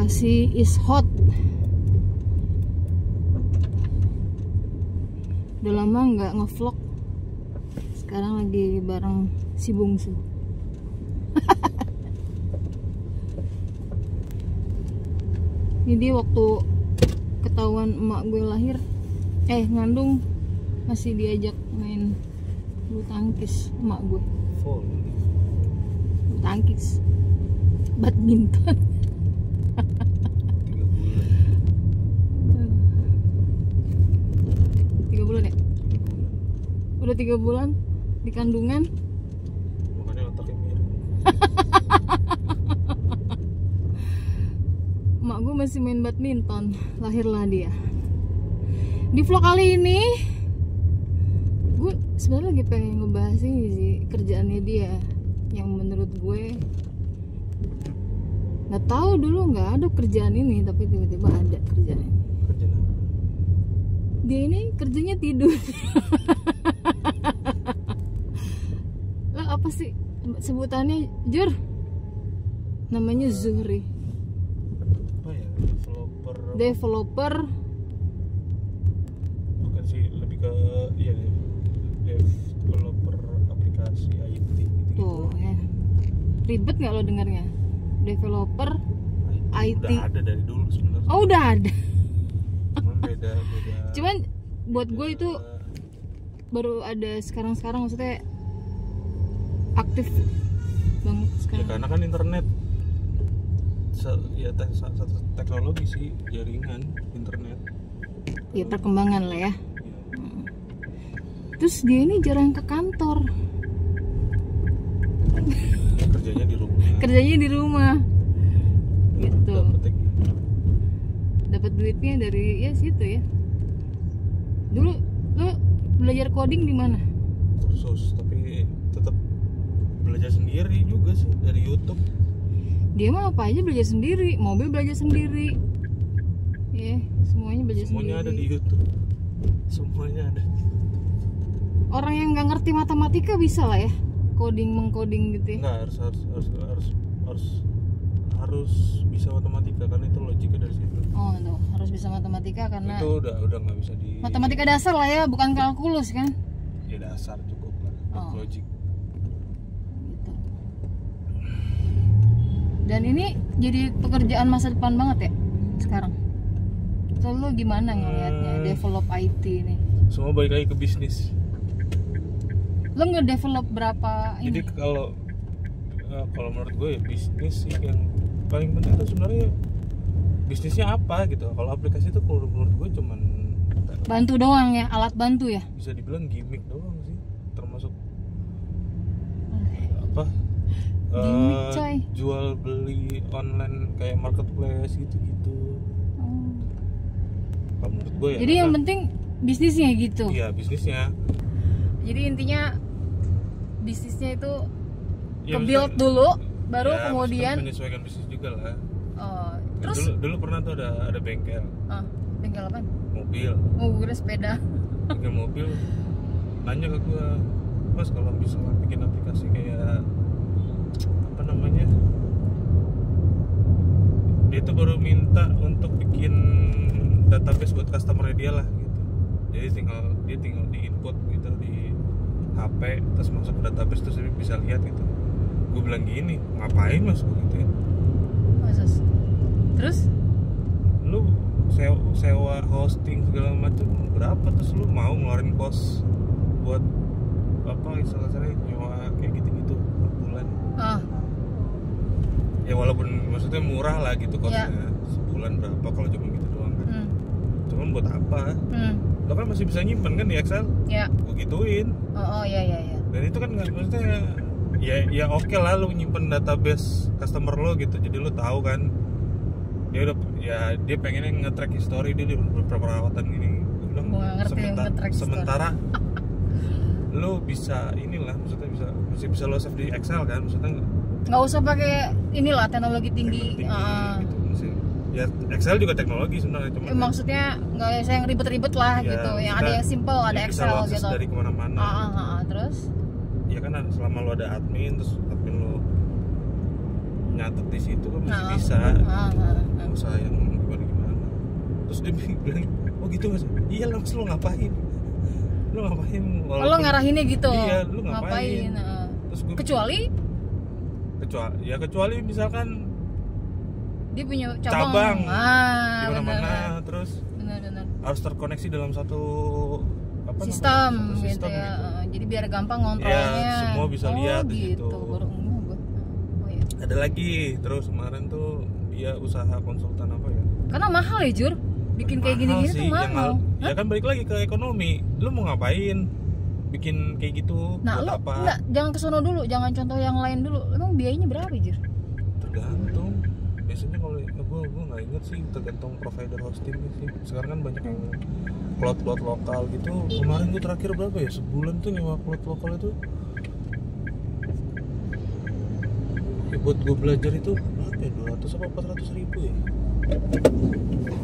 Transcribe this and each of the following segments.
Bekasi is hot. Udah lama nggak ngevlog. Sekarang lagi bareng si bungsu. Jadi waktu ketahuan emak gue lahir, ngandung, masih diajak main bulu tangkis emak gue. Bulu tangkis, badminton. 3 bulan ya? Udah 3 bulan di kandungan. Makanya otaknya miring. Emak gue masih main badminton, lahirlah dia. Di vlog kali ini gue sebenarnya lagi pengen ngebahas ini sih, kerjaannya dia yang menurut gue nggak tahu, dulu nggak ada kerjaan ini, tapi tiba-tiba ada kerjaan ini. Kerjaan apa? Dia ini kerjanya tidur. Lah apa sih sebutannya, Jur? Namanya Zuhri. Apa ya? Developer. Bukan sih, lebih ke iya deh. Developer aplikasi IT gitu. Tuh ya. Ribet nggak lo dengarnya? Developer IT. Udah ada dari dulu sebenarnya. Oh, udah ada. Cuman beda. Cuman buat gue itu baru ada sekarang, maksudnya aktif banget Ya sekarang. karena kan internet satu teknologi sih, jaringan internet. Ya perkembangan lah ya. Ya. Terus dia ini jarang ke kantor. Kerjanya di rumah. Kerjanya di rumah. Gitu. Dapetnya Dapat duitnya dari ya situ ya. Dulu lu belajar coding di mana? kursus, tapi tetap belajar sendiri juga sih dari YouTube. Dia mah apa aja belajar sendiri, mobil belajar sendiri. Ya, semuanya belajar Semuanya sendiri. ada di YouTube. Semuanya ada. Orang yang nggak ngerti matematika bisa lah ya, mengcoding gitu ya. Enggak, harus bisa matematika, karena itu logiknya dari situ. Oh, tuh, harus bisa matematika karena Itu udah nggak bisa di matematika dasar lah ya, bukan kalkulus kan? ya dasar cukup lah. Oh. Logik. Gitu. Dan ini jadi pekerjaan masa depan banget ya sekarang. So, lu gimana ngelihatnya develop IT ini? Semua balik lagi ke bisnis. Lu nge-develop berapa ini? Jadi kalau menurut gue ya bisnis sih yang paling penting itu sebenarnya bisnisnya apa gitu. Kalau aplikasi itu kalau menurut gue cuman Bantu doang ya, alat bantu ya? bisa dibilang gimmick doang sih, termasuk apa Gimmick, coy. jual beli online kayak marketplace gitu-gitu. Oh. Kalau menurut gue ya. Jadi yang penting bisnisnya gitu. Iya, bisnisnya. Jadi intinya bisnisnya itu Ya, ke-build dulu, baru ya, kemudian menyesuaikan bisnis juga lah. terus Dulu pernah tuh ada bengkel bengkel apa? mobil. Oh, gue sepeda. Bengkel mobil nanya ke gue, Mas kalau bisa bikin aplikasi kayak apa namanya, dia tuh baru minta untuk bikin database buat customer dia lah gitu. Jadi dia tinggal di input gitu di HP, terus masuk ke database, terus dia bisa lihat gitu. Gue bilang gini, ngapain Mas gitu ya? Masus. Terus Lu sewa hosting segala macam berapa, terus lu mau ngeluarin kos buat apa istilahnya nyewa kayak gitu-gitu per bulan. Ya walaupun maksudnya murah lah gitu kosnya, sebulan berapa kalau cuma gitu doang kan. Cuman buat apa? Lo kan masih bisa nyimpen kan di Excel? Ya. Gue gituin. Oh ya. Dan itu kan nggak, maksudnya ya oke lah lu nyimpen database customer lo gitu, jadi lu tahu kan dia pengennya nge-track history dia di beberapa perawatan gini. Gue bilang sementara lu bisa inilah, maksudnya masih bisa lo save di Excel kan, maksudnya nggak usah pakai inilah teknologi tinggi. Gitu. Ya Excel juga teknologi sebenarnya, cuma maksudnya nggak usah yang ribet-ribet lah ya, gitu, yang ada yang simple, ada Excel bisa gitu. Dari kemana-mana. Terus? Ya kan selama lo ada admin, terus admin lo nyatet di situ kan masih bisa. Nggak usah yang gimana. Terus dia bilang, oh gitu mas? Iya lah mas, lo ngapain? Lo ngapain? Lo ngarahinnya gitu? Iya, lo ngapain? Terus gue kecuali misalkan dia punya cabang. Di mana-mana, terus benar. harus terkoneksi dalam satu sistem gitu ya. Jadi biar gampang ngontrolnya. Ya, semua bisa lihat gitu. Baru gue. Iya. Ada lagi, terus kemarin tuh dia usaha konsultan apa ya? Karena mahal ya Jur, bikin kayak gini-gini tuh mahal. Ya kan balik lagi ke ekonomi. Lu mau ngapain? Bikin kayak gitu nah, buat apa? Enggak, jangan kesono dulu, jangan contoh yang lain dulu. Emang biayanya berapa Jur? Tergantung. Biasanya kalau gue nggak inget sih, tergantung provider hosting sih. Sekarang kan banyak yang cloud lokal gitu. Kemarin gue terakhir berapa ya? Sebulan tuh nyewa cloud lokal itu. Ya buat gue belajar itu berapa ya? 200 apa 400 ribu ya?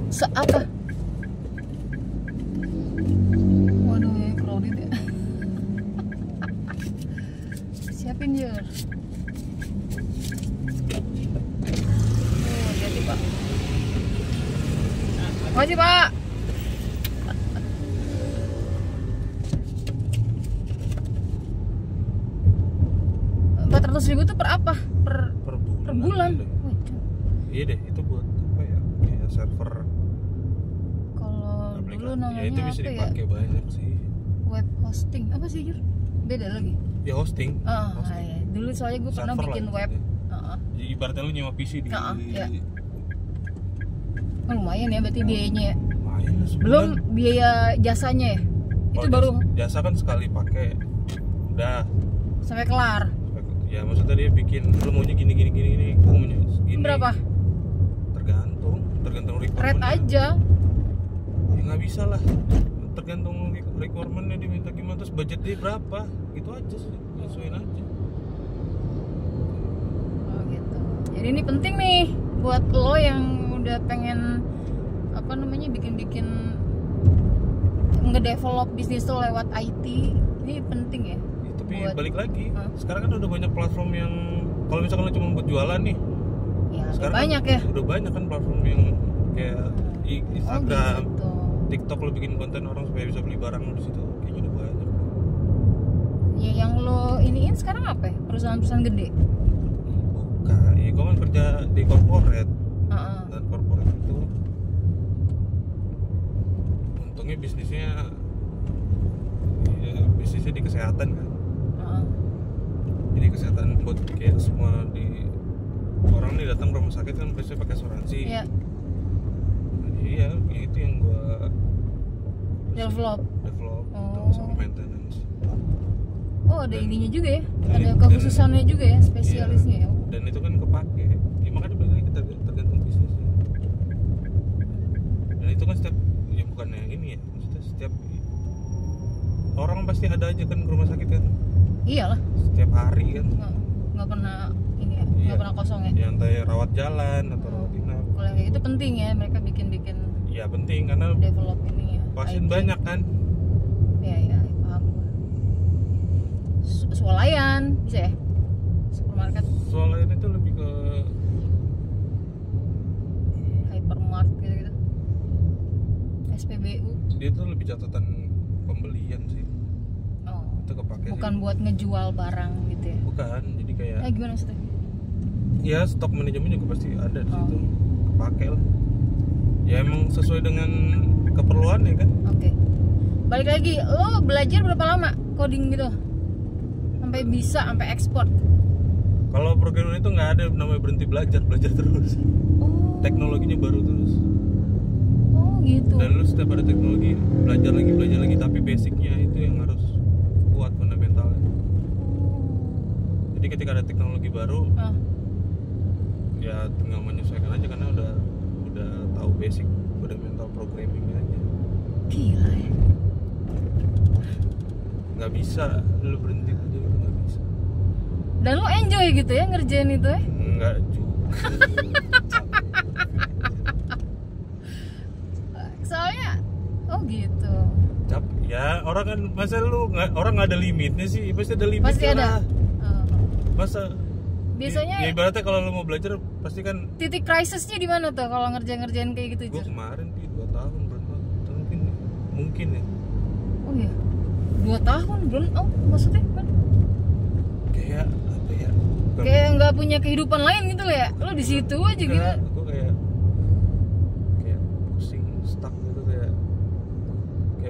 Seapa? Waduh ya, crowded ya. Siapin Jur. Hati Pak. Makasih Pak. 400.000 tuh per apa? Per bulan. Iya deh, itu buat apa ya? Kayak server. Kalau dulu namanya ya, itu bisa apa dipakai ya? Banyak sih. Web hosting. Apa sih Jur? Beda lagi. Ya hosting. Hosting. Ya. Dulu soalnya gue pernah bikin web. Jadi ibaratnya lu nyewa PC di. Ya. Lumayan ya berarti biayanya ya. Lumayan lah sebulan. Belum biaya jasanya ya. Itu baru. Jasa kan sekali pakai. Udah. Sampai kelar. Ya maksudnya dia bikin lu maunya gini, gua maunya gini. Berapa? Tergantung requirement. Rate aja. Ya nggak bisa lah. Tergantung requirementnya diminta gimana, terus budget dia berapa, gitu aja sih, sesuaiin aja. Oh gitu. Jadi ini penting nih buat lo yang udah pengen apa namanya bikin ngedevelop bisnis lo lewat IT. Ini penting ya. Tapi balik lagi, sekarang kan udah banyak platform yang kalau misalkan lo cuma buat jualan nih, ya sekarang banyak kan, ya. Udah banyak kan platform yang kayak Instagram, gitu. TikTok, lo bikin konten orang supaya bisa beli barang lo di situ, kayaknya udah banyak. Ya yang lo iniin sekarang apa ya? Perusahaan-perusahaan gede? Bukan, ya gue kan kerja di corporate. Dan corporate itu untungnya bisnisnya di kesehatan kan. Jadi kesehatan buat kayak semua orang nih datang ke rumah sakit kan biasanya pakai asuransi. Iya. Iya, itu yang gua develop sama maintenance. Oh, ada ininya juga ya? Ada kekhususannya juga ya, spesialisnya ya? Dan itu kan kepake. Ya makanya balik lagi tergantung bisnisnya. Dan itu kan setiap, ya bukannya ini ya, maksudnya setiap orang pasti ada aja kan ke rumah sakit kan. Iyalah. Setiap hari kan. Nggak pernah ini ya, nggak pernah kosong ya. Ya entah rawat jalan atau rawat inap. Kalau itu penting ya, mereka bikin. Iya penting karena develop ini ya. Pasien banyak kan. Iya, paham gue. Swalayan bisa ya? Supermarket. Swalayan itu lebih ke hypermart gitu. SPBU. Dia tuh lebih catatan pembelian sih. Oh. Itu kepake. Bukan sih. Buat ngejual barang gitu ya. Bukan, jadi kayak gimana maksudnya? Ya stok manajemen juga pasti ada di situ. Kepake lah. Ya emang sesuai dengan keperluan ya kan. Oke. Balik lagi, lo belajar berapa lama coding gitu? Sampai bisa, sampai ekspor? Kalau programmer itu nggak ada namanya berhenti belajar terus. Oh. Teknologinya baru terus. Oh gitu. Dan lu setiap ada teknologi belajar lagi, tapi basicnya itu yang harus kuat fundamentalnya. Jadi ketika ada teknologi baru, ya tinggal menyesuaikan aja karena udah tahu basic fundamental programming aja. Gila ya. Nggak bisa lu berhenti aja gitu, nggak bisa. Dan lo enjoy gitu ya ngerjain itu ya? Enggak juga. Soalnya gitu. Ya orang kan masa lu orang nggak ada limitnya sih, pasti ada limitnya. Pasti ada. Masa biasanya ya ibaratnya kalau lu mau belajar pasti kan titik krisisnya di mana tuh kalau ngerjain kayak gitu, gue Jur? kemarin 2 tahun mungkin ya Oh iya, 2 tahun belum? Oh maksudnya kan? kayak apa ya, Kayak nggak punya kehidupan lain gitu loh ya? Lo di situ aja gitu? gue kayak pusing, stuck gitu, kayak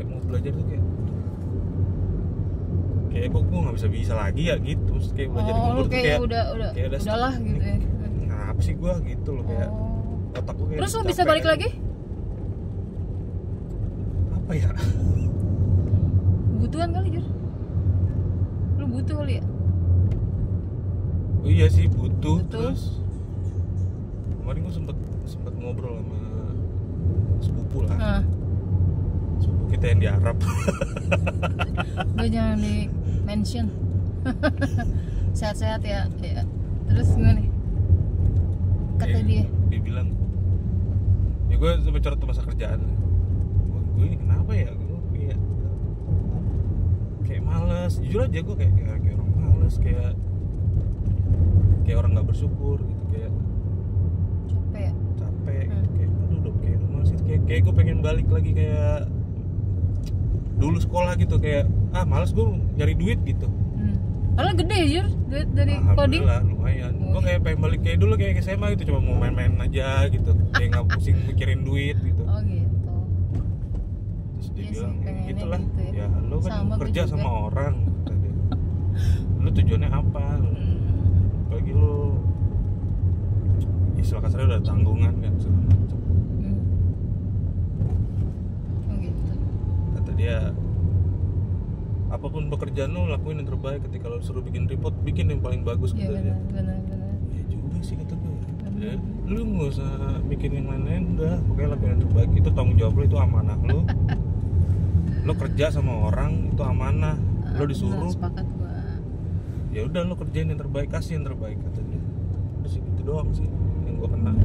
mau belajar tuh kayak kok gue nggak bisa lagi ya gitu. Terus kayak belajar Oh, ngubur lu tuh kayak kayak udahlah gitu ya? ngapa sih gue gitu loh, kayak Oh. otak gue kayak Terus lo bisa capek balik kan. lagi? Apa ya? Kebutuhan kali, Jur? Lu butuh kali ya? Oh iya sih butuh. Butuh. Terus kemarin gue sempet ngobrol sama sepupu lah, Nah, sepupu kita yang di Arab. gue jangan di mention. Sehat-sehat ya. Terus gimana nih? Kata dia. Dia bilang, ya gue sempet curhat masa kerjaan. Gue ini kenapa ya? Gue kayak males. Jujur aja gue kayak orang males, kayak orang nggak bersyukur gitu, kayak capek gitu, kayak aduh udah kayak udah males gitu. Kayak gue pengen balik lagi kayak dulu sekolah gitu, kayak males gue nyari duit gitu. Padahal gede, Jur, duit dari coding. Alhamdulillah lumayan. Gue kayak pengen balik kayak dulu, kayak SMA gitu, cuma mau main-main aja gitu, kayak nggak pusing mikirin duit gitu. Oh gitu. Terus dia Iya sih, bilang pengennya gitulah gitu ya. ya lo kan Sama gue kerja juga. sama orang kata dia. Lo tujuannya apa? Bagi lo istilah kasarnya udah ada tanggungan kan segala macam. Oh gitu. Kata dia apapun pekerjaan lo lakuin yang terbaik, ketika lo suruh bikin report bikin yang paling bagus Iya kata dia. benar. Ya juga sih kata gue. Ya, lu nggak usah bikin yang lain-lain, udah pokoknya lakuin yang terbaik, itu tanggung jawab lo, itu amanah lo. Lo kerja sama orang itu amanah, lo disuruh Sepakat gua. ya udah lo kerjain yang terbaik, kasih yang terbaik kata dia. Udah sih gitu doang sih yang gue kenal.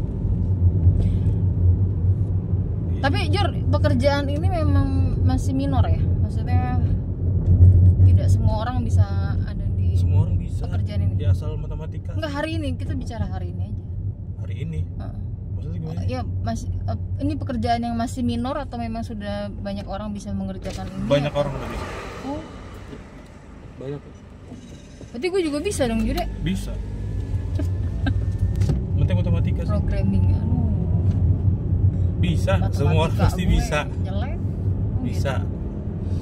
Tapi Jur, pekerjaan ini memang masih minor ya? Maksudnya tidak semua orang bisa ada di Semua orang bisa pekerjaan ini. di asal matematika. Enggak, hari ini, kita bicara hari ini aja. Hari ini maksudnya gimana? Ya masih ini pekerjaan yang masih minor atau memang sudah banyak orang bisa mengerjakan ini? Banyak atau? orang udah bisa. Oh, Banyak. berarti gue juga bisa dong, Jur ya? Bisa. Penting matematika sih. Programming, aduh. Bisa, semua orang Matematika pasti gue bisa. jelek. Oh, Bisa.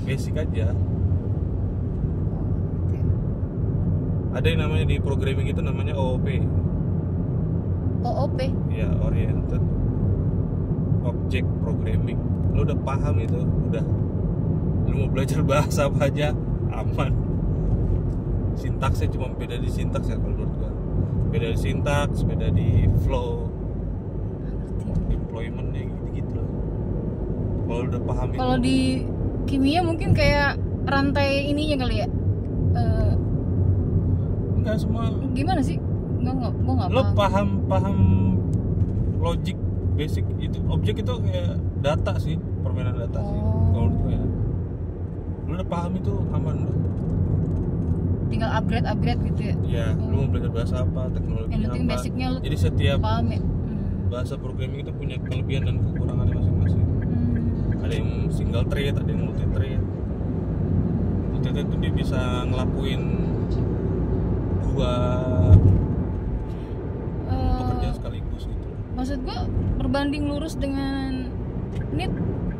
Basic aja. gitu. Ada yang namanya di programming itu namanya OOP. OOP. Ya, Oriented Object Programming. Lo udah paham itu, udah. Lo mau belajar bahasa apa aja aman. Sintaksnya cuma beda di sintaks ya kalau menurut gua. Beda di sintaks, beda di flow, deploymentnya gitu-gitu lah. Kalau udah paham itu. Kalau di kimia mungkin kayak rantai ininya kali ya. Enggak semua. Gimana sih? Gue nggak Lo paham. paham logic basic itu, objek itu kayak data sih, permainan data sih. Kalau menurut gue ya. Lo udah paham itu aman lah. Tinggal upgrade gitu ya. Ya, lu mau belajar bahasa apa, teknologi Yang penting apa. basicnya lu Jadi setiap paham ya. bahasa programming itu punya kelebihan dan kekurangannya masing-masing. Ada yang single thread, ada yang multi thread. Multi thread itu dia bisa ngelakuin dua pekerjaan sekaligus gitu. Maksud gue berbanding lurus dengan need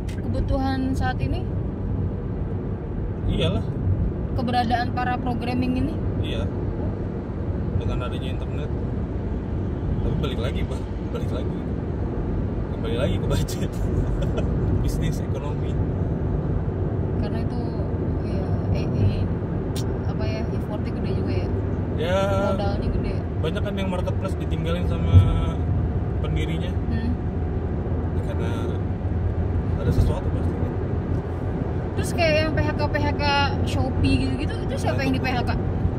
kebutuhan saat ini, Iyalah, keberadaan para programming ini. iya. Dengan adanya internet. Tapi balik lagi kembali lagi ke budget. Bisnis ekonomi. Karena itu ya apa ya, effortnya gede juga ya. Ya, Modalnya gede. banyak kan yang marketplace ditinggalin sama pendirinya karena ada sesuatu pasti. Terus kayak yang PHK Shopee gitu-gitu, itu siapa yang di PHK?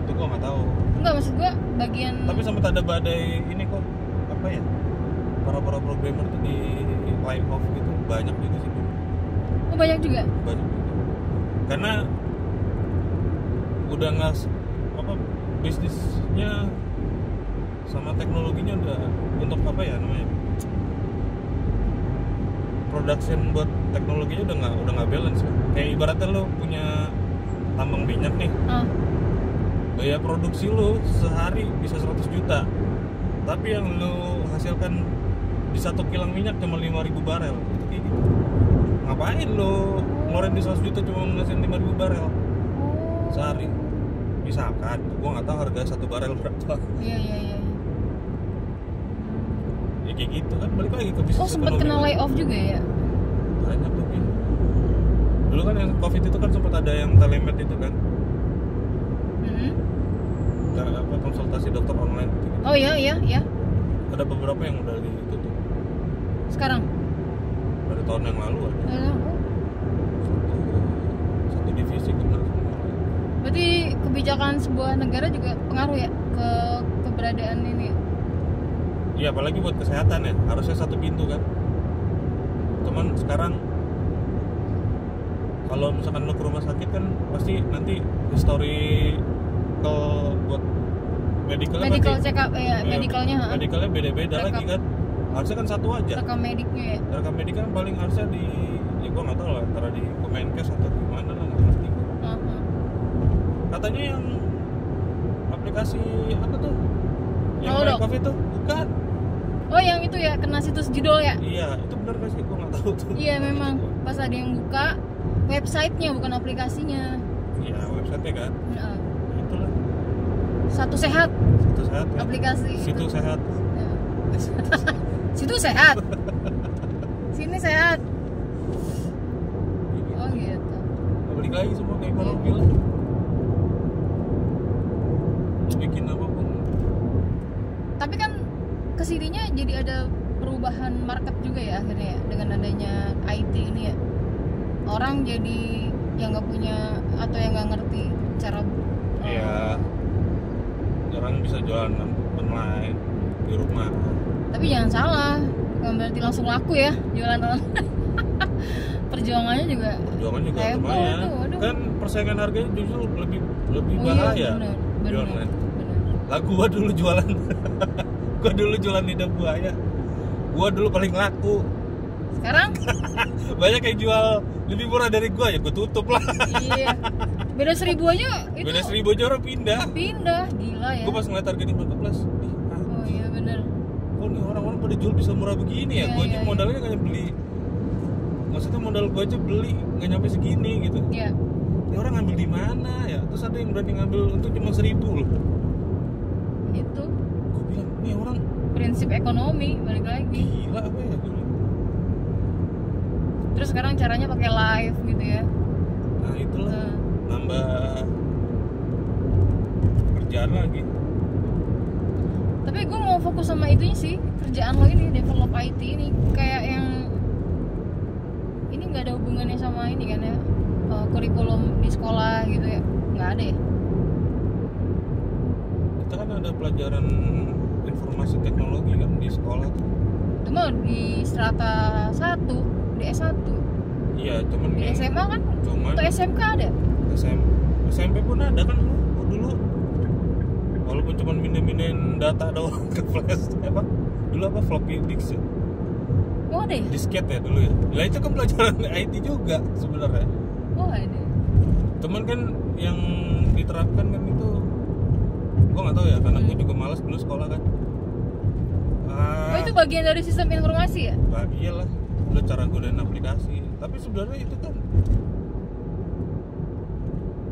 Itu gua nggak tahu. Enggak, maksud gua bagian. Tapi sempat ada badai ini kok, apa ya, para programmer tuh di lay off gitu, banyak juga sih. Oh, banyak juga. Banyak juga. Karena udah nggak bisnisnya sama teknologinya udah untuk apa ya namanya, production buat teknologinya udah nggak balance ya. Kayak ibaratnya lo punya tambang minyak nih, biaya produksi lo sehari bisa 100 juta, tapi yang lo hasilkan di 1 kilang minyak cuma 5.000 barel. Itu kayak gitu. Ngapain lo ngeluarin di 100 juta cuma ngasihin 5.000 barel sehari? Misalkan, gua nggak tahu harga 1 barel berapa. Iya. Ya kayak gitu kan, balik lagi ke bisnis. Oh, sempat kena layoff juga ya? Banyak tuh Bin. Dulu kan yang COVID itu kan sempat ada yang telemed itu kan. Apa konsultasi dokter online gitu. Oh iya. Ada beberapa yang udah ditutup. Sekarang? Dari tahun yang lalu ada. Satu divisi kena semua. Berarti kebijakan sebuah negara juga pengaruh ya ke keberadaan ini ya? Iya, apalagi buat kesehatan ya, harusnya satu pintu kan. Cuman sekarang kalau misalkan lo ke rumah sakit kan pasti nanti historical buat medical check up ya, medicalnya beda-beda lagi kan. Harusnya kan satu aja. Rekam mediknya ya. Rekam medik kan paling harusnya di, ya gua nggak tahu lah, antara di Kemenkes atau gimana lah, nggak ngerti. Katanya yang aplikasi apa tuh? Yang Mycof itu bukan. Oh, yang itu ya, kena situs judul ya? Iya, itu benar gak sih? Gue gak tahu tuh. Iya, memang pas ada yang buka websitenya, bukan aplikasinya. Iya, websitenya kan. Itulah. Satu sehat ya. Aplikasi Situ itu. Sehat Ya. Situ sehat. Sini sehat. Oh gitu. Balik lagi semua kayak kalau bilang bikin apapun. Tapi kan kesininya jadi ada perubahan market juga ya akhirnya ya, dengan adanya IT ini ya. Orang jadi yang nggak punya atau yang nggak ngerti cara. Iya. Orang bisa jualan online di rumah. Tapi jangan salah, bukan berarti langsung laku ya jualan online. Perjuangannya juga lumayan. Kan persaingan harganya justru lebih bahaya. Iya, bener. Online. Lah gua dulu jualan. Gua dulu jualan lidah buaya. Gua dulu paling laku. Sekarang banyak yang jual lebih murah dari gua, ya gua tutup lah. Iya. Beda 1.000 aja itu. Beda 1.000 aja orang pindah. Gila ya. Gua pas ngeliat harga di marketplace. Oh iya bener. Oh nih orang-orang pada jual bisa murah begini ya. Gua aja modalnya nggak beli. Maksudnya modal gua aja beli nggak nyampe segini gitu. Iya. Ini orang ngambil di mana ya? Terus ada yang berani ngambil untuk cuma 1.000 loh. Itu. Gua bilang nih orang prinsip ekonomi balik lagi. Gila apa ya gue. Terus sekarang caranya pakai live gitu ya. Nah itulah nambah kerjaan lagi. Tapi gue mau fokus sama itunya sih, kerjaan lo ini, develop IT ini. Kayak yang ini nggak ada hubungannya sama ini kan ya, kurikulum di sekolah gitu ya, nggak ada ya? Kita kan ada pelajaran informasi teknologi kan di sekolah tuh. Itu mah di strata 1, di S1. Iya, cuman di SMA kan? Cuman atau SMK ada? SMP pun ada kan dulu. Walaupun cuma pindahin data doang ke flash apa? Dulu apa floppy disk ya? Oh ada ya? Disket ya dulu ya. Lah itu kan pelajaran IT juga sebenarnya. Oh ada. Cuman kan yang diterapkan kan itu gua nggak tahu ya, karena gua juga malas dulu sekolah kan. Oh itu bagian dari sistem informasi ya? Iyalah, udah cara gunain aplikasi. Tapi sebenarnya itu kan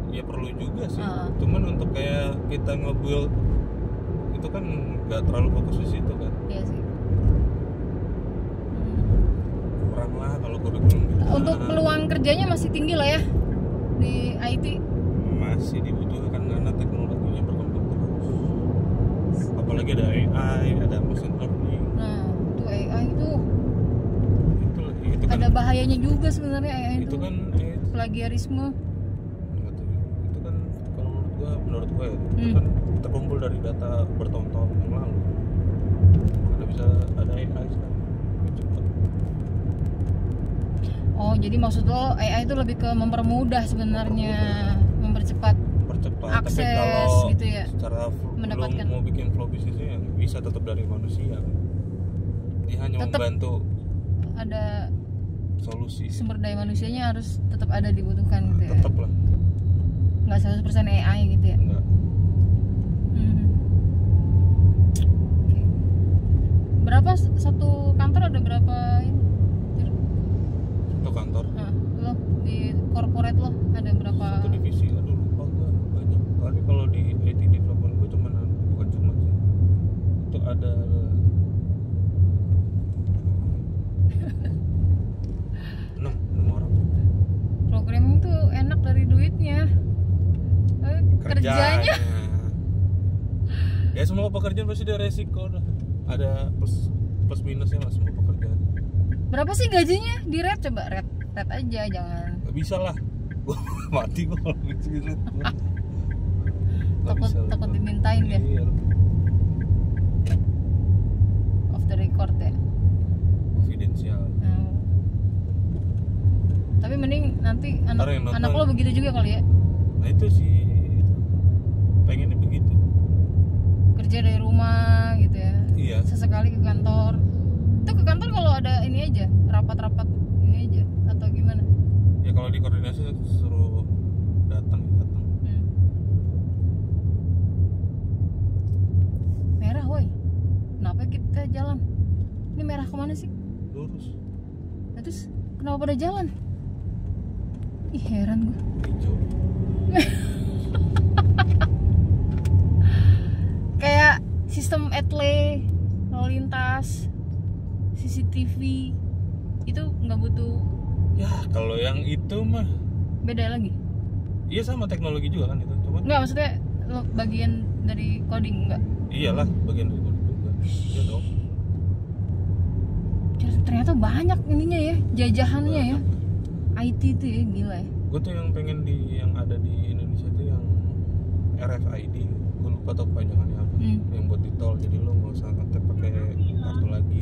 ya perlu juga sih. Cuman untuk kayak kita nge-build itu kan nggak terlalu fokus di situ kan. Iya sih. Kurang lah kalau kurikulum gitu. Untuk peluang kerjanya masih tinggi lah ya di IT. Masih dibutuhkan karena teknologinya berkembang terus. Apalagi ada AI, ada machine learning. Nah, itu AI itu kan, ada bahayanya juga sebenarnya AI itu kan plagiarisme. Itu kan kalau menurut gua ya, itu kan terkumpul dari data bertahun-tahun yang lalu. Ada bisa ada AI sekarang. Cepat. Oh, jadi maksud lo AI itu lebih ke mempermudah sebenarnya, mempercepat akses tapi kalau gitu ya, secara mendapatkan. Belum mau bikin flow bisnisnya yang bisa tetap dari manusia kan. Dia hanya Tetap membantu ada solusi. sumber daya manusianya harus tetap ada dibutuhkan gitu ya. Tetap lah. Nggak 100% AI gitu ya. Enggak. Oke. Berapa satu kantor ada berapa ini? Itu kantor. Nah, lo di corporate lo ada berapa? Satu divisi. Aduh lupa gue banyak. Tapi kalau di IT development gue bukan cuma sih. Itu ada 6 orang. Programming tuh enak dari duitnya. Kerjanya ya semua pekerjaan pasti ada resiko dah. Ada plus minusnya lah semua pekerjaan. berapa sih gajinya di red? Coba red aja, jangan Gak bisa lah. Gua mati gua kalau mikirin. takut dimintain deh. Iya. Off the record ya. Konfidensial. Tapi mending nanti Ntar yang anak nonton. lo begitu juga kali ya. Nah itu sih pengennya begitu. Kerja dari rumah gitu ya. Iya. Sesekali ke kantor. Itu ke kantor kalau ada ini aja, rapat-rapat ini aja atau gimana? Ya kalau dikoordinasi suruh datang. Merah woi. Kenapa kita jalan? Ini merah kemana sih? Lurus. Nah, terus kenapa pada jalan? Ih heran gue. Hijau. Kayak sistem etle lalu lintas, CCTV itu nggak butuh. Ya kalau yang itu mah Beda lagi? iya sama teknologi juga kan itu. Cuman Nggak, maksudnya lo bagian dari coding nggak? iyalah bagian dari coding juga. Iya dong. Ternyata banyak ininya ya, jajahannya ya. Banyak. IT itu ya gila ya. Gue tuh yang pengen yang ada di Indonesia tuh yang RFID. Gue lupa tau kepanjangannya apa. Yang buat di tol, jadi lo nggak usah ngetep pakai kartu lagi.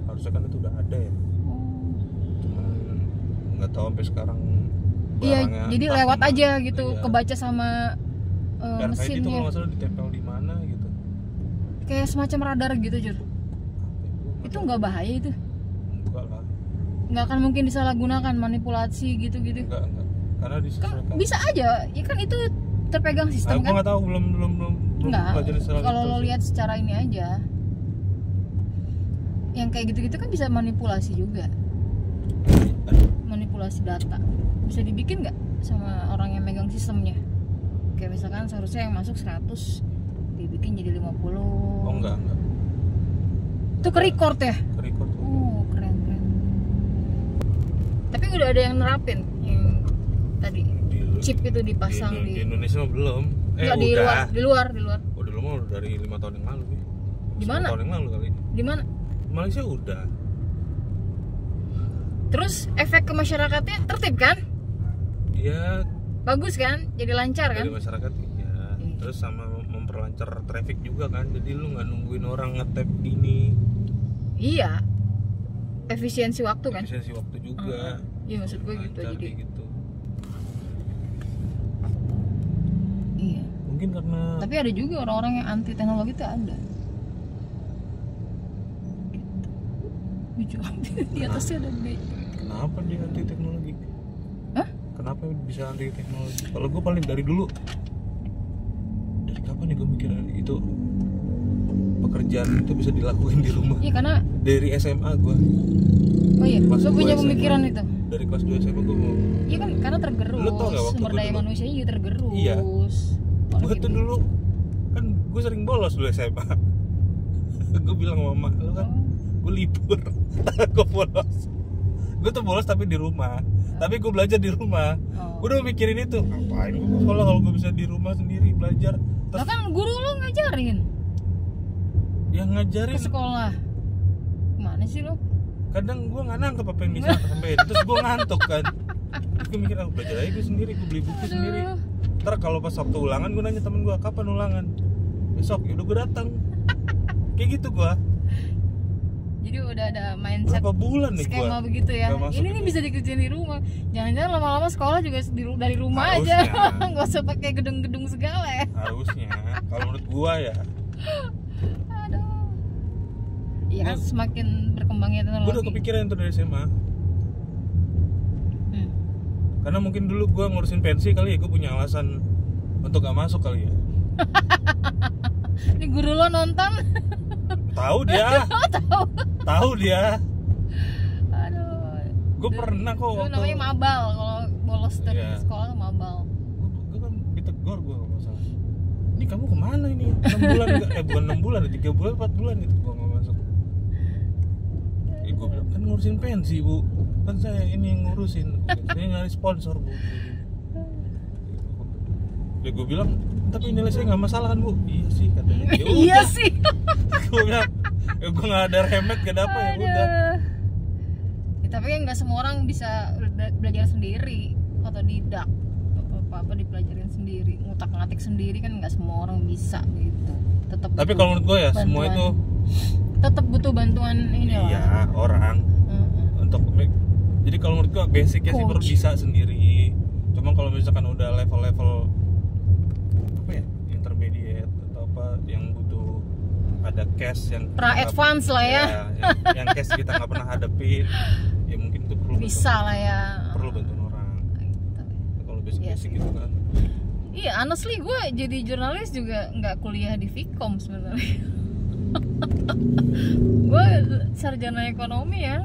Harusnya kan itu udah ada ya. Cuman nggak tahu sampai sekarang. Iya, jadi lewat sama. aja gitu, Iya. kebaca sama RFID itu kalau mesinnya. nggak salah ditempel di mana gitu. Kayak semacam radar gitu, Jur. Itu nggak bahaya itu? Enggak lah. Nggak akan mungkin disalahgunakan, manipulasi gitu-gitu. Enggak. Karena Kan disesuaikan. bisa aja, ya kan itu terpegang sistem Gue kan? nggak tahu belum Enggak, belajar soal kalau itu lo sih. lihat secara ini aja, yang kayak gitu-gitu kan bisa manipulasi juga, manipulasi data. Bisa dibikin nggak sama orang yang megang sistemnya? Kayak misalkan seharusnya yang masuk 100 dibikin jadi 50. Oh enggak. Itu ke record ya? Ke record. Oh keren. Tapi udah ada yang nerapin yang tadi chip itu dipasang di Indonesia mah belum. Nggak, Udah. di luar. Udah lama udah dari 5 tahun yang lalu. Di mana? 10 tahun yang lalu kali. Di mana? Malaysia udah. Terus efek ke masyarakatnya tertib kan? Iya, Bagus kan? Jadi lancar kan? dari masyarakat ya. Terus sama memperlancar traffic juga kan. Jadi lu nggak nungguin orang ngetap gini. Iya. Efisiensi waktu kan? Efisiensi waktu juga. Iya maksud gue gitu Lancar jadi. kayak gitu. Iya. Mungkin karena Tapi ada juga orang-orang yang anti teknologi itu ada. Gitu. Lucu. Di atasnya ada B. kenapa dia anti teknologi? Hah? Kenapa bisa anti teknologi? Kalau gue paling dari dulu. Dari kapan nih gue mikir itu pekerjaan itu bisa dilakuin di rumah? Iya karena Dari SMA gue. oh iya, Pas lo punya gua pemikiran SMA. itu. Dari kelas 2 SMA gue mau. Iya kan karena tergerus. Lu tau nggak waktu Sumber gua daya dulu? manusianya juga tergerus. Iya. Orang Gue kayak tuh gitu. dulu kan gue sering bolos dulu SMA. Gue bilang sama mama, lu kan gue libur, gue bolos. Gue tuh bolos tapi di rumah. Tapi gue belajar di rumah. Gue udah mikirin itu. Ngapain gue sekolah kalau gue bisa di rumah sendiri belajar. Lah kan guru lo ngajarin Yang ngajarin ke sekolah. Gimana sih lo? kadang gue nggak nangkep apa yang disampaikan. Terus gue ngantuk kan. Terus gue mikir belajar aja gue sendiri, gue beli buku sendiri. Ntar kalau pas waktu ulangan gue nanya temen gue kapan ulangan. Besok, yaudah gue datang. Kayak gitu gue. Jadi udah ada mindset berapa bulan nih skema gua begitu ya. nggak masuk Ini nih itu. bisa dikerjain di rumah. Jangan-jangan lama-lama sekolah juga dari rumah Harusnya. aja. Nggak usah pakai gedung-gedung segala ya. Harusnya kalau menurut gua ya. Aduh. Iya kan semakin berkembangnya teknologi. Gua udah kepikiran tuh dari SMA. Karena mungkin dulu gua ngurusin pensi kali ya, gua punya alasan untuk gak masuk kali ya. Ini guru lo nonton? Tahu dia. Tahu dia. Aduh. Gue pernah kok Itu waktu namanya mabal, kalau bolos dari Iya. sekolah tuh mabal. gue kan ditegur gue kalau nggak salah. Ini kamu kemana ini? 6 bulan bukan 6 bulan, 3 bulan 4 bulan itu gue nggak masuk. Gue bilang kan ngurusin pensi bu, kan saya ini yang ngurusin, saya nyari sponsor bu. Ya gue bilang tapi nilai saya nggak masalah kan bu. Iya sih katanya. Ya Iya udah. sih. Gue bilang ya gue nggak ada remet gak ada apa ya udah. Ya, tapi kan nggak semua orang bisa belajar sendiri, otodidak, apa dipelajarin sendiri, ngutak-ngatik sendiri kan nggak semua orang bisa gitu. Tetap. Tapi kalau menurut gue ya bantuan. semua itu tetap butuh bantuan ini lah. iya orang untuk jadi kalau menurut gua basicnya sih baru bisa sendiri. Cuma kalau misalkan udah level-level apa ya intermediate atau apa yang butuh ada cash yang Pra-advance lah ya. yang cash kita nggak pernah hadapin ya mungkin itu perlu Bisa lah ya. perlu bantuan orang. Kalau basic-basic gitu kan. Iya, honestly gue jadi jurnalis juga nggak kuliah di Vkom sebenarnya. Gue sarjana ekonomi ya,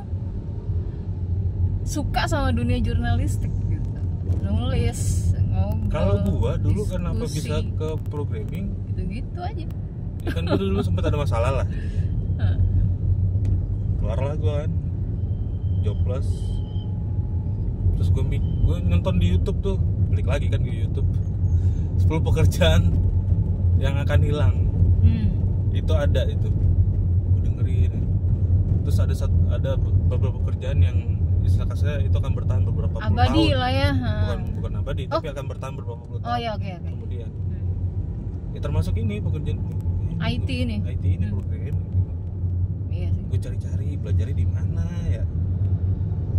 suka sama dunia jurnalistik gitu. Nulis, ngobrol. Kalau gua dulu diskusi, kenapa bisa ke programming? gitu-gitu aja. Ya kan gua dulu sempat ada masalah lah. Keluarlah gua kan jobless. Terus gua nonton di YouTube tuh, balik lagi kan ke YouTube. 10 pekerjaan yang akan hilang. Itu ada itu. Gua dengerin. Terus ada beberapa pekerjaan yang istilah kasarnya itu akan bertahan beberapa puluh Abadi tahun. lah ya. Bukan abadi, tapi akan bertahan beberapa puluh tahun. Oh ya, oke. Kemudian ya termasuk ini pekerjaan IT ini. IT ini programming gitu. Iya sih. Gue cari-cari belajarnya di mana ya.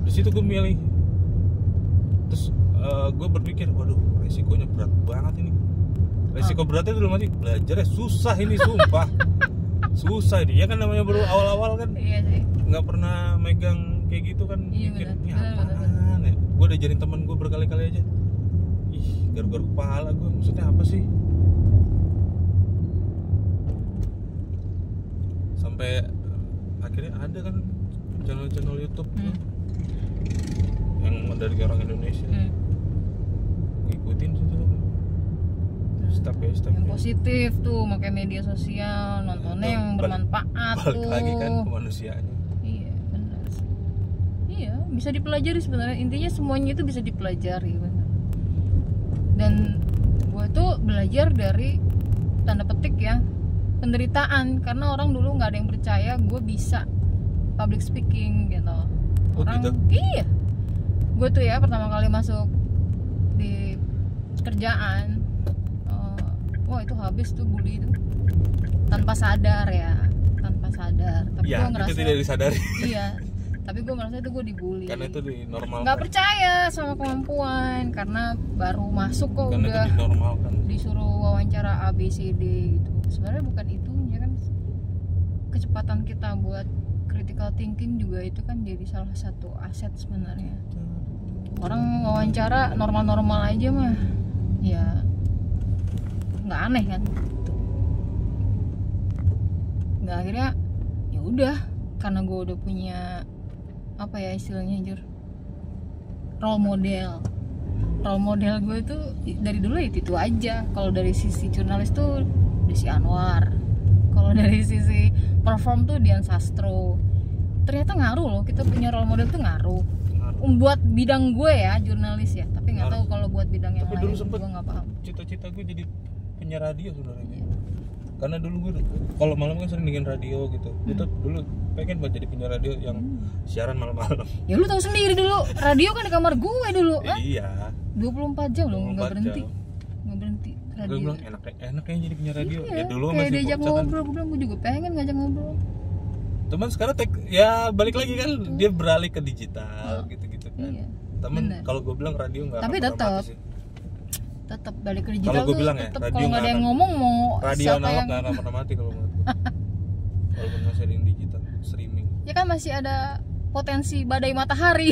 Di situ gue milih. Terus gue berpikir, waduh resikonya berat banget ini. Resiko beratnya dulu mati belajarnya susah ini sumpah. Susah ini ya kan namanya baru awal-awal kan. Iya sih. Nggak pernah megang kayak gitu kan. Iya, Mikir benar. ini Benar, apaan ya. Gue udah jadi temen gue berkali-kali aja. Ih garuk-garuk kepala gue, maksudnya apa sih? Sampai akhirnya ada kan channel-channel YouTube yang dari orang Indonesia. Gue ikutin situ step by step. Yang positif tuh, pakai media sosial, nontonnya yang bermanfaat Balik tuh. lagi kan ke manusianya. Iya, benar. Iya, bisa dipelajari sebenarnya. Intinya semuanya itu bisa dipelajari, benar. Dan gue tuh belajar dari tanda petik ya penderitaan, karena orang dulu nggak ada yang percaya gue bisa public speaking gitu. Orang gitu? Iya. Gue tuh ya pertama kali masuk di kerjaan, wah itu habis tuh bully itu tanpa sadar ya, tanpa sadar. Tapi Ya, gue ngerasa itu tidak disadari. iya. Tapi gue merasa itu gue dibully. Karena itu dinormalkan. Nggak percaya sama kemampuan karena baru masuk kok Karena udah itu dinormalkan. disuruh wawancara A B C D gitu. Sebenarnya bukan itunya kan, kecepatan kita buat critical thinking juga itu kan jadi salah satu aset sebenarnya. Orang wawancara normal-normal aja mah ya nggak aneh kan, nggak, akhirnya ya udah, karena gue udah punya apa ya istilahnya Jur, role model gue tuh dari dulu itu aja. Kalau dari sisi jurnalis tuh Desi Anwar, kalau dari sisi perform tuh Dian Sastro. Ternyata ngaruh loh, kita punya role model tuh ngaruh. Buat bidang gue ya jurnalis ya, tapi nggak tahu kalau buat bidang yang Tapi lain dulu sempet gue nggak paham. Cita-cita gue jadi penyiar radio sebenarnya. Karena dulu gue kalau malam kan sering bikin radio gitu. Itu dulu pengen buat jadi penyiar radio yang siaran malam-malam. Ya lu tahu sendiri dulu, radio kan di kamar gue dulu. Iya. 24 jam loh, nggak 24 berhenti. jam. Nggak berhenti radio. Gue bilang enak kayaknya jadi penyiar radio. Iya, Ya dulu kayak masih diajak bocah kan. ngobrol, gue bilang gue juga pengen ngajak ngobrol. Teman sekarang ya balik lagi kan dia beralih ke digital gitu-gitu kan. Iya, Temen bener. kalau gue bilang radio nggak Tapi akan pernah tetap. mati sih. Tetap balik ke digital Kalau gue tuh bilang ya, tetap radio kalau nggak ada nggak yang akan- ngomong mau Radio siapa analog yang nggak akan pernah mati kalau menurut gue. Walaupun masih ada yang digital streaming. ya kan masih ada potensi badai matahari.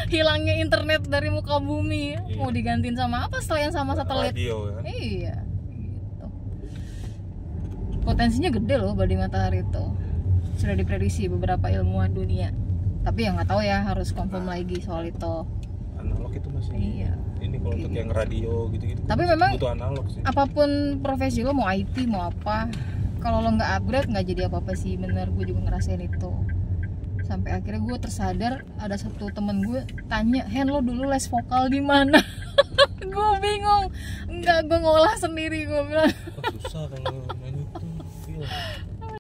Hilangnya internet dari muka bumi. Iya. Mau digantiin sama apa selain sama satelit? Radio kan. Iya, gitu. Potensinya gede loh badai matahari itu. Sudah diprediksi beberapa ilmuwan dunia. Tapi ya nggak tahu ya, harus confirm lagi soal itu. Analog itu masih. Iya. Ini kalau untuk yang radio gitu-gitu. Tapi masih memang butuh analog sih. Apapun profesi lo, mau IT mau apa, kalau lo nggak upgrade nggak jadi apa-apa sih. Bener, gue juga ngerasain itu. Sampai akhirnya gue tersadar, ada satu temen gue tanya, Hen lo dulu les vokal di mana? Gue bingung. Enggak, gue ngolah sendiri, gue bilang. Susah kalau main itu. Feel.